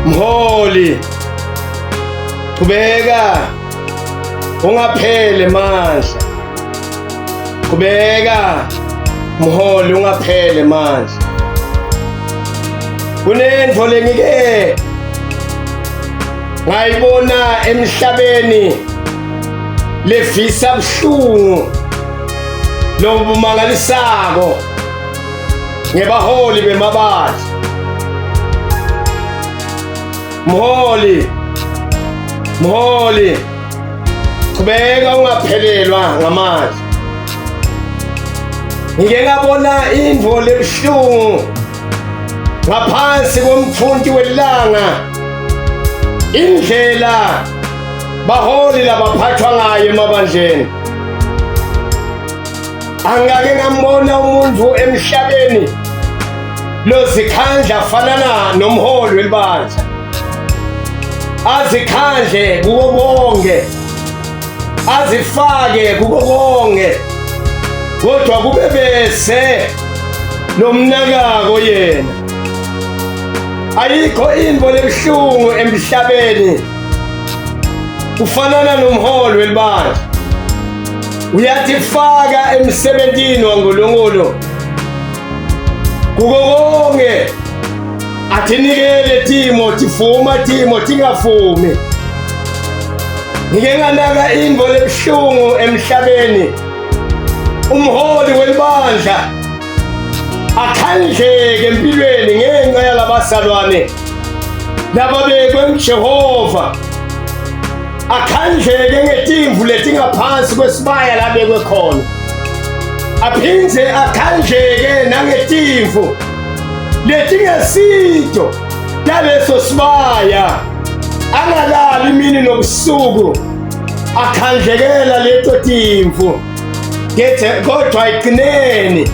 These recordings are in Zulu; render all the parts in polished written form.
Mholi, qhubeka ungaphele mandla. Qhubeka mholi ungaphele mandla. Kunento lengike ngayibona emhlabeni levisa buhlungu lobumangalisako ngebaholi bemabandla. Mholi, qhubeka ungaphelelwa ngamandla. Ngike ngabona indvo lebuhlungu ngaphansi komthunti welanga, indlela baholi labaphathwa ngayo emabandleni. Angake ngambona umuntu emhlabeni lozikhandla afanana nomholi welibandla, azikhandle kuko konke, azifake kuko konke, kodwa kube bese nomnakako yena. Ayikho into lebuhlungu emhlabeni ufanana nomholi welibandla. Uyatifaka emsebentini waNkulunkulu kuko konke, athinikele timo tifuma timo tingafumi. Ngike nganaka indvo lebuhlungu emhlabeni umholi welibandla akhandleke empilweni ngenxa yalabasalwane lababekwe nguJehova, akhandleke ngetimvu letingaphansi kwesibaya labekwe khona, aphindze akhandleke nangetimvu letingesito laleso sibaya, angalali imini nobusuku akhandlekela leto timvu. Kodwa ekugcineni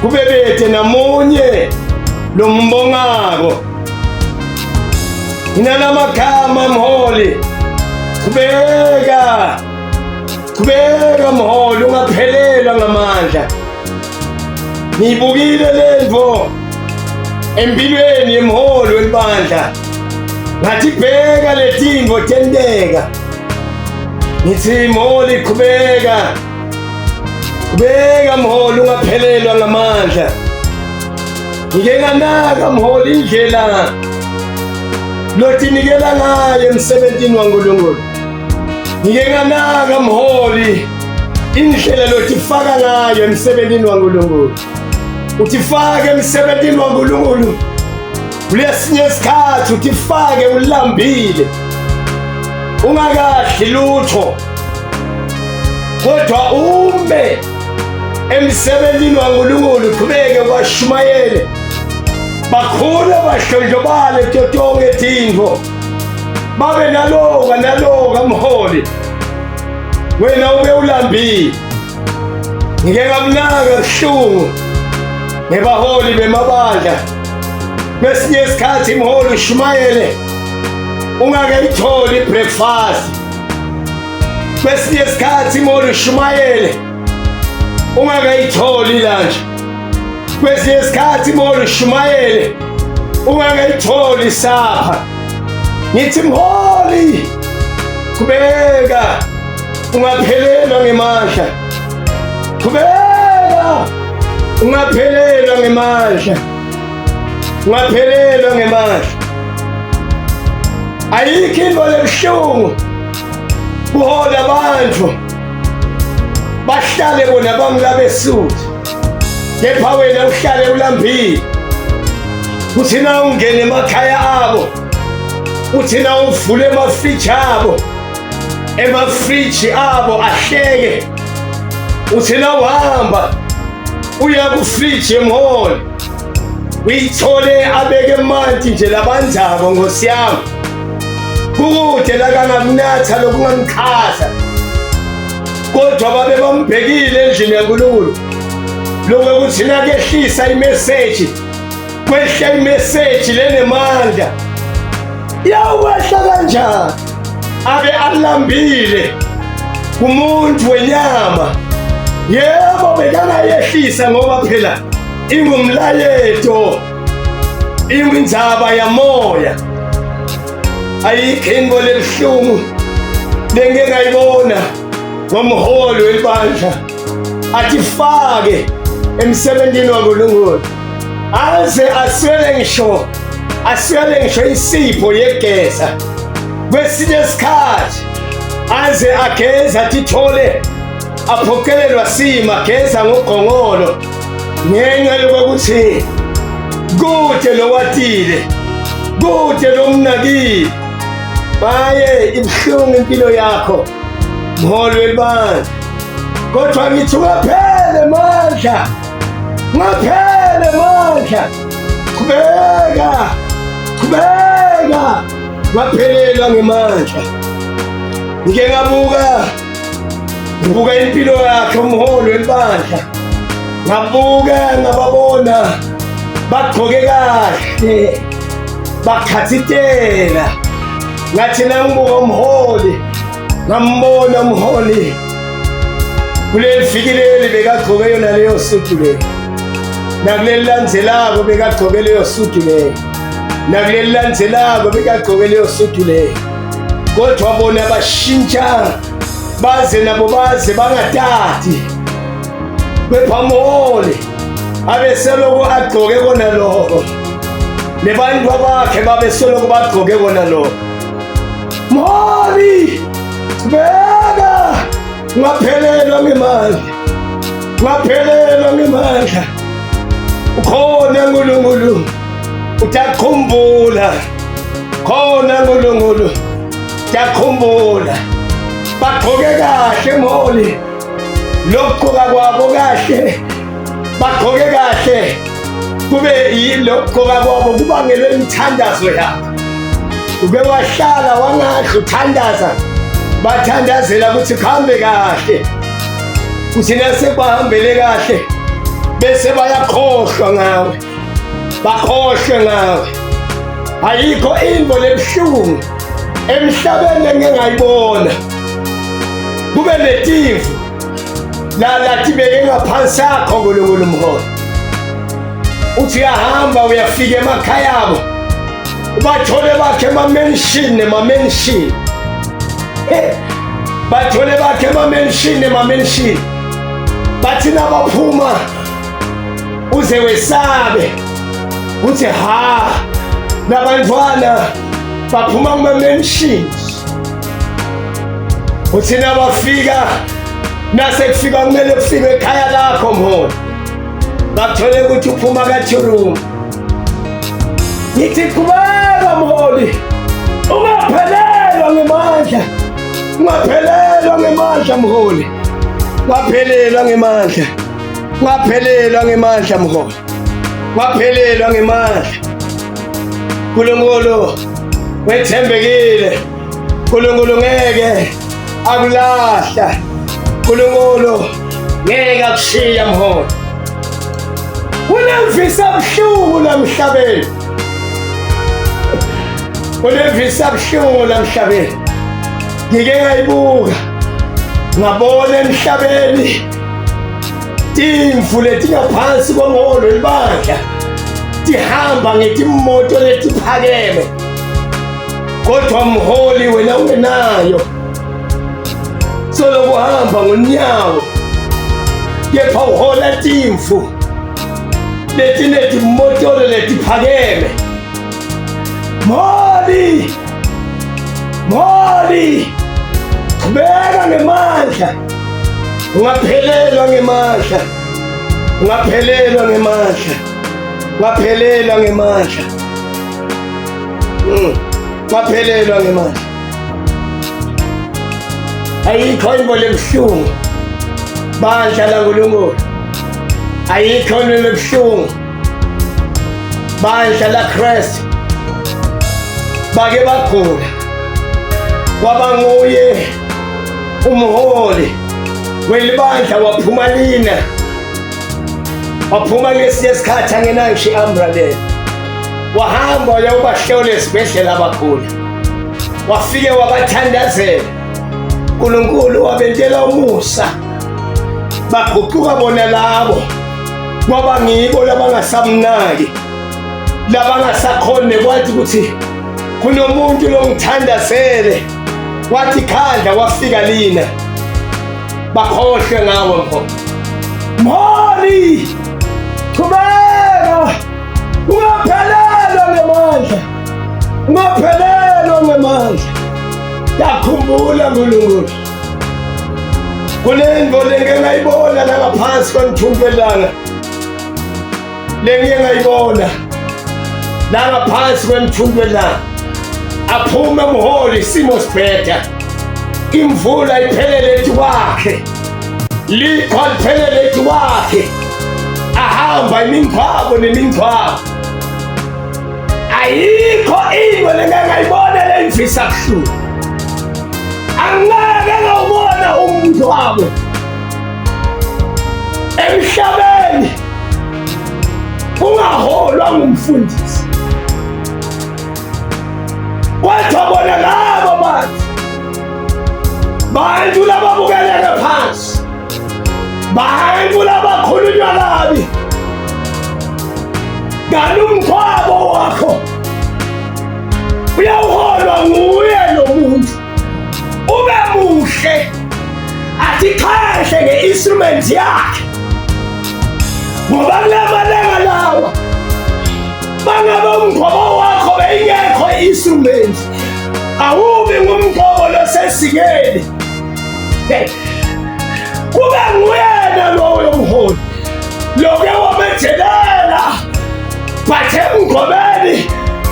kube bethe namunye lombongako. Nginamagama mholi, qhubeka mholi ungaphelelwa ngamandla. Ngiyibukile lento empilweni yemholi welibandla, ngathi bheka letinto tenteka. Ngithi mholi qhubeka mholi ungaphelelwa ngamandla. Ngike nganaka mholi indlela lotinikela ngayo emsebentini waNkulunkulu. Ngike nganaka mholi indlela lotifaka ngayo emsebentini waNkulunkulu. Utifake emsebentini waNkulunkulu kulesinye isikhathi, utifake ulambile ungakadli lutho, kodwa ume emsebentini waNkulunkulu qhubeke washumayele, bakhule bahlondlobale totonke tintfo, babe naloka mholi wena ube ulambile. Ngike ngabunaka buhlungu ngebaholi bemabandla. Kwesinye isikhathi mholi ushumayele ungakayitholi ibreakfast, kwesinye isikhathi mholi ushumayele ungakayitholi lunch, kwesinye isikhathi mholi ushumayele ungakayitholi supper. Ngithi mholi qhubeka ungaphelelwa ngamandla, qhubeka ungaphelelwa ngamandla, ungaphelelwa ngamandla. Ayikho into lebuhlungu kuhola abantu bahlale bona bangulabesuthi, kepha wena uhlale ulambile. Uthi na ungene emakhaya abo, uthi na uvule amafriji abo, emafriji abo ahleke. Uthi na uhamba uya kufriji yemholi uyithole abeke emanti nje labanzabo, Nkosi yami, kude lakangamnatha lokungamkhaza. Kodwa babe bambhekile endlini yaNkulunkulu lokho ukuthi nakehlisa imeseji, kwehla imeseji lenemandla. Yawehla kanjani abe alambile kumuntu wenyama? Yebo, bekangayehlisa ngoba phela ingumlayeto indzaba yamoya. Ayikho into lebuhlungu lengeke ngayibona ngomholi welibandla athi fake emsebenzini waNkulunkulu aze aswele ngisho isipho yegeza. Kwesinye isikhathi aze ageza athi thole aphokelelwa sima geza ngogongolo ngenxa yokuthi kude lowatile kude lomnakile. Baye ibhlungu impilo yakho mholi welibandla, kodwa ngithi ungaphele mandla, qhubeka ngaphelelwa ngemandla. Ngike ngabuka impilo yakhe umholi welibandla, ngababona bagqoke kahle bakhathitela. Ngathi nangibuka umholi ngambona umholi kuleli viki leli bekagqoke yona leyo sutu leyo, nakuleli landzelako bekagqoke leyo sutu leyo, nakuleli landzelako bekagqoke leyo sutu leyo. Kodwa bona bashintsha baze nabo baze bangatati kepha umholi abeseloko agqoke kona lokho, nebantu bakhe babeseloko bagqoke kona lokho. Mholi qhubeka, ungaphelelwa ngemandla. Ukhona uNkulunkulu utakhumbula, khona uNkulunkulu utakhumbula. Bagqoke kahle mholi, lokugqoka kwabo kahle, bagqoke kahle, kube yilokugqoka kwabo kubangelwe imithandazo yakho. Uke wahlala wangahle uthandaza, bathandazela ukuthi kuhambe kahle, kuthi nase bahambele kahle bese bayakhohlwa ngawe, bakhohlwe ngawe. Ayikho into lebuhlungu emhlabeni engingayibona kube netimvu lathi beke ngaphansi akho uNkulunkulu mholi. Uthi uyahamba uyafika emakhaya abo bathole bakhe ma-mention, bathole bakhe ma-mention, bathi nabaphuma uze wesabe uthi ha nabantwana baphuma kuma-mentions. Uthi nabafika nasekufika kumele kufike ekhaya lakho mholi bakuthole ukuthi uphuma ka-room. Ngithi qhubeka mholi, ungaphelelwa ngemandla mholi, ungaphelelwa ngemandla mholi, ungaphelelwa ngemandla. uNkulunkulu wethembekile, uNkulunkulu ngeke akulahla, uNkulunkulu ngeke akushiya mholi. Unemvisa buhlungu lamhlabeni, unemvisa buhlungu lamhlabeni. Ngike ngayibuka ngabona emhlabeni timvu letingaphansi komholi welibandla tihamba ngetimoto letiphakeme, kodwa mholi wena ungenayo, solo kuhamba ngonyawo, kepha uhola timvu letinetimoto letiphakeme. Mholi qhubeka ngemandla, ungaphelelwa ngemandla, ayikho into lebuhlungu bandla laNkulunkulu, ayikho into lebuhlungu bandla laKristu. Bake bagula kwaba nguye umholi welibandla, waphuma lina, waphuma ngesinye isikhathi angenangisho i-umbrella, wahamba wayobahlola esibhedlela abagula, wafike wabathandazela. uNkulunkulu wabentela umusa, baguquka bona labo kwaba ngibo labangasamnaki, labangasakhoni nekwathi ukuthi kunomuntu longithandazele wathi khanda wafika lina bakhohlwe ngawe Mholi qhubeka ungaphelelwa ngamandla yakhumbula Nkulunkulu kunento lengeke ngayibona la ngaphansi kwemthunzi welanga lengeke ngayibona la ngaphansi kwemthunzi welanga aphume Mholi isimo sibheda imvula iphelele ethi kwakhe likhwa liphelele ethi kwakhe ahamba imingcwabo nemingcwabo ayikho into lengeke ngayibona lengifisa kuhlula angeke ngawubona umngcwabo emhlabeni ungaholwa ngumfundisi wathobona labo bantu lababukeleke phansi bantu labakhulunywa kabi kanti umngcwabo wakho uyawuholwa nguye lo muntu ube muhle athi kahle nge-instrument yakhe ngoba kulamalanga lawa bangabe umngcwabo wakho beyingekho i-instrument awubi ngumngcwabo losesikeni kube nguyena loyo Mholi loke wamethelela bathe emngcwabeni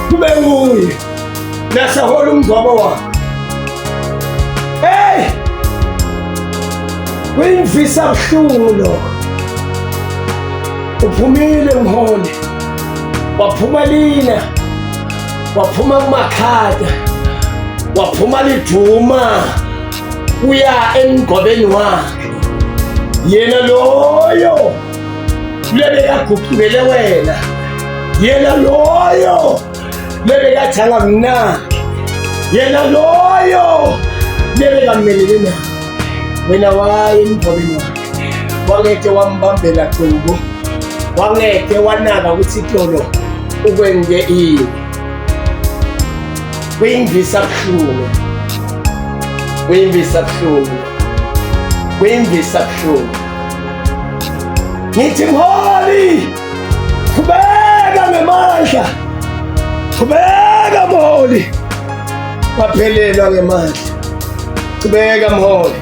kube nguye nasahola umngcwabo wakho kuyimvisa buhlungu lokho uphumile Mholi waphuma lina waphuma kumakhada waphuma liduma uya emngcwabeni wakhe yena loyo lebekaguqukele wena yena loyo lebekathanga mnandi yena loyo lebekamelele nawe wena waye emngcwabeni wakhe wangeke wambambela cubo wangeke wanaka ukuthi tolo ukwenze ini kuyimvisa buhlungu ngithi Mholi qhubeka ngamandla qhubeka Mholi waphelelwa ngamandla qhubeka Mholi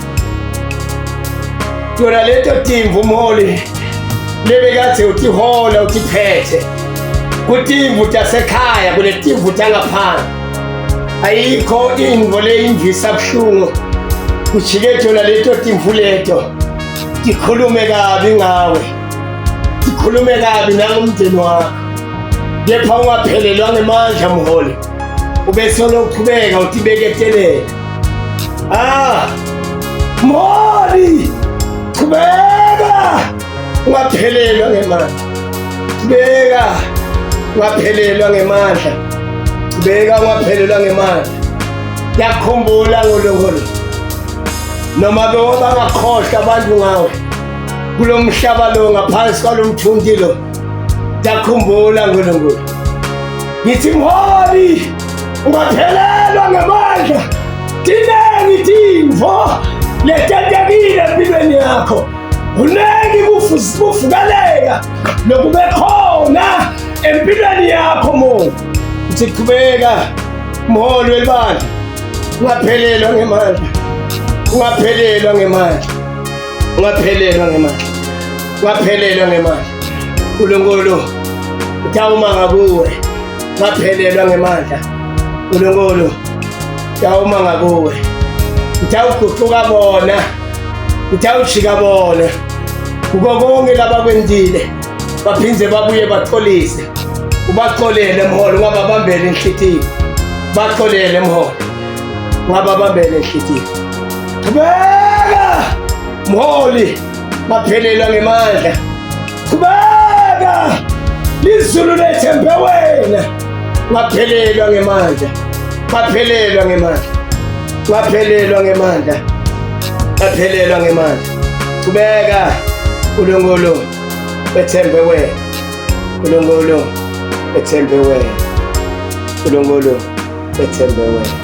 yona leto timvu Mholi lebekathe utihola utiphethe kutimvu tasekhaya kunetimvu tangaphandle ayikho into leyimvisa buhlungu kuchike yona leto timvu leto tikhulume kabi ngawe tikhulume kabi nangumndeni wakho kepha ungaphelelwa ngamandla Mholi ubese loqhubeka utibeketelela Mholi qhubeka ungaphelelwa ngamandla qhubeka ungaphelelwa ngamandla qhubeka ungaphelelwa ngamandla yakhumbula Nkulunkulu noma bangakhohlwa abantu ngawe kulo mhlaba lo ngaphansi kwalomthunzi lo yakhumbula Nkulunkulu ngithi Mholi ungaphelelwa ngamandla dinengi timvo letetekile empilweni yakho unengi kuvukaleka nokubekhona empilweni yakho Mholi uthi qhubeka Mholi welibandla ungaphelelwa ngamandla Nkulunkulu utawuma ngakuwe ungaphelelwa ngamandla Nkulunkulu utawuma ngakuwe utawuguquka bona utawujika bona kuko konke labakwenzile baphindze babuye baxolise ubaxolele Mholi ungababambeli enhlitiyo baxolele Mholi ungababambeli enhlitiyo qhubeka Mholi baphelelwa ngamandla qhubeka lizulu lethembe wena baphelelwa ngamandla qhubeka Nkulunkulu bethembe wena Nkulunkulu ethembe wena, uNkulunkulu ethembe wena.